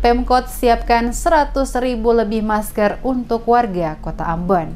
Pemkot siapkan 100.000 lebih masker untuk warga Kota Ambon.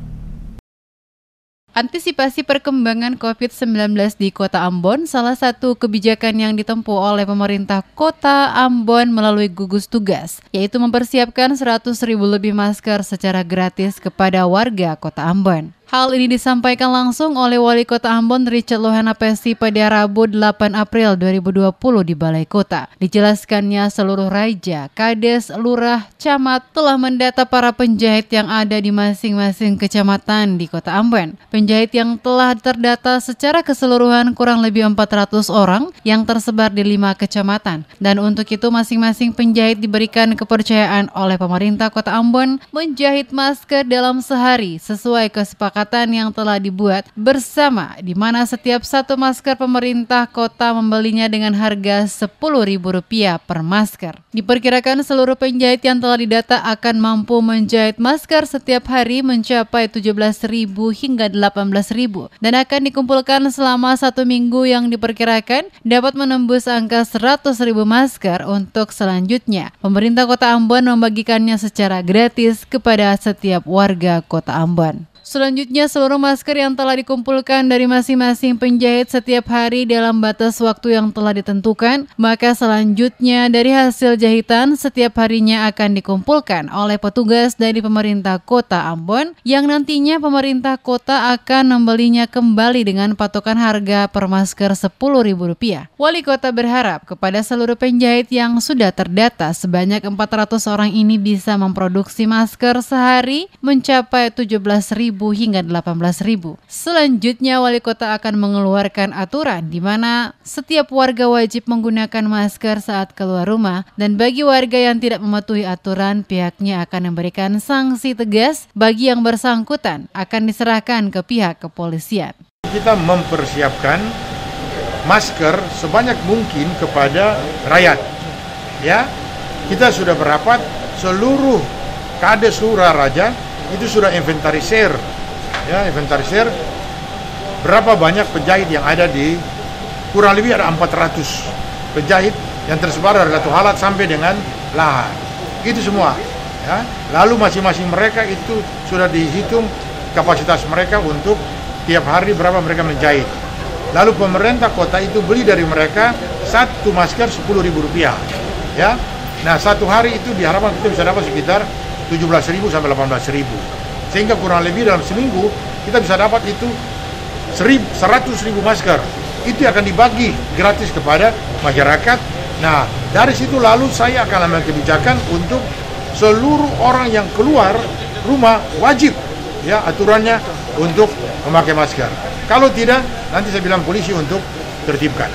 Antisipasi perkembangan COVID-19 di Kota Ambon, salah satu kebijakan yang ditempuh oleh pemerintah Kota Ambon melalui gugus tugas, yaitu mempersiapkan 100.000 lebih masker secara gratis kepada warga Kota Ambon. Hal ini disampaikan langsung oleh Wali Kota Ambon Richard Lohanapesi pada Rabu 8 April 2020 di Balai Kota. Dijelaskannya seluruh raja, kades, lurah, camat telah mendata para penjahit yang ada di masing-masing kecamatan di Kota Ambon. Penjahit yang telah terdata secara keseluruhan kurang lebih 400 orang yang tersebar di 5 kecamatan. Dan untuk itu masing-masing penjahit diberikan kepercayaan oleh pemerintah Kota Ambon menjahit masker dalam sehari sesuai kesepakatan yang telah dibuat bersama, di mana setiap satu masker pemerintah kota membelinya dengan harga Rp10.000 per masker. Diperkirakan seluruh penjahit yang telah didata akan mampu menjahit masker setiap hari mencapai 17.000 hingga 18.000 dan akan dikumpulkan selama 1 minggu yang diperkirakan dapat menembus angka 100.000 masker untuk selanjutnya. Pemerintah Kota Ambon membagikannya secara gratis kepada setiap warga Kota Ambon. Selanjutnya, seluruh masker yang telah dikumpulkan dari masing-masing penjahit setiap hari dalam batas waktu yang telah ditentukan, maka selanjutnya dari hasil jahitan setiap harinya akan dikumpulkan oleh petugas dari pemerintah Kota Ambon yang nantinya pemerintah kota akan membelinya kembali dengan patokan harga per masker Rp10.000. Wali Kota berharap kepada seluruh penjahit yang sudah terdata sebanyak 400 orang ini bisa memproduksi masker sehari mencapai 17.000 hingga 18.000. Selanjutnya, Wali Kota akan mengeluarkan aturan di mana setiap warga wajib menggunakan masker saat keluar rumah dan bagi warga yang tidak mematuhi aturan, pihaknya akan memberikan sanksi tegas bagi yang bersangkutan akan diserahkan ke pihak kepolisian. Kita mempersiapkan masker sebanyak mungkin kepada rakyat. Ya, kita sudah berapat seluruh kades lurah raja itu sudah inventarisir, inventarisir berapa banyak penjahit yang ada di, kurang lebih ada 400 penjahit yang tersebar dari Latu Halat sampai dengan Lahar. Itu semua. Ya. Lalu masing-masing mereka itu sudah dihitung kapasitas mereka untuk tiap hari berapa mereka menjahit. Lalu pemerintah kota itu beli dari mereka satu masker Rp10.000. Ya. Nah, satu hari itu diharapkan kita bisa dapat sekitar 17.000 sampai 18.000. Sehingga kurang lebih dalam seminggu kita bisa dapat itu 100.000 masker. Itu akan dibagi gratis kepada masyarakat. Nah, dari situ lalu saya akan ambil kebijakan untuk seluruh orang yang keluar rumah wajib ya aturannya untuk memakai masker. Kalau tidak, nanti saya bilang polisi untuk tertibkan.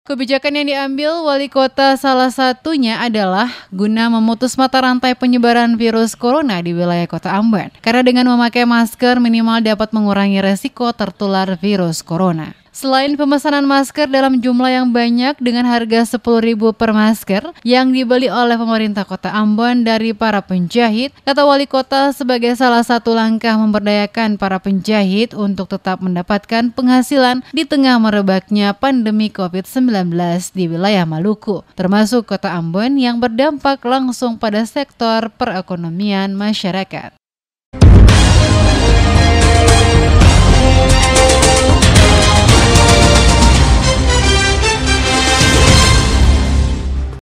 Kebijakan yang diambil Wali Kota salah satunya adalah guna memutus mata rantai penyebaran virus corona di wilayah Kota Ambon. Karena dengan memakai masker minimal dapat mengurangi resiko tertular virus corona. Selain pemesanan masker dalam jumlah yang banyak dengan harga Rp10.000 per masker yang dibeli oleh pemerintah Kota Ambon dari para penjahit, kata Wali Kota sebagai salah satu langkah memberdayakan para penjahit untuk tetap mendapatkan penghasilan di tengah merebaknya pandemi COVID-19 di wilayah Maluku, termasuk Kota Ambon yang berdampak langsung pada sektor perekonomian masyarakat.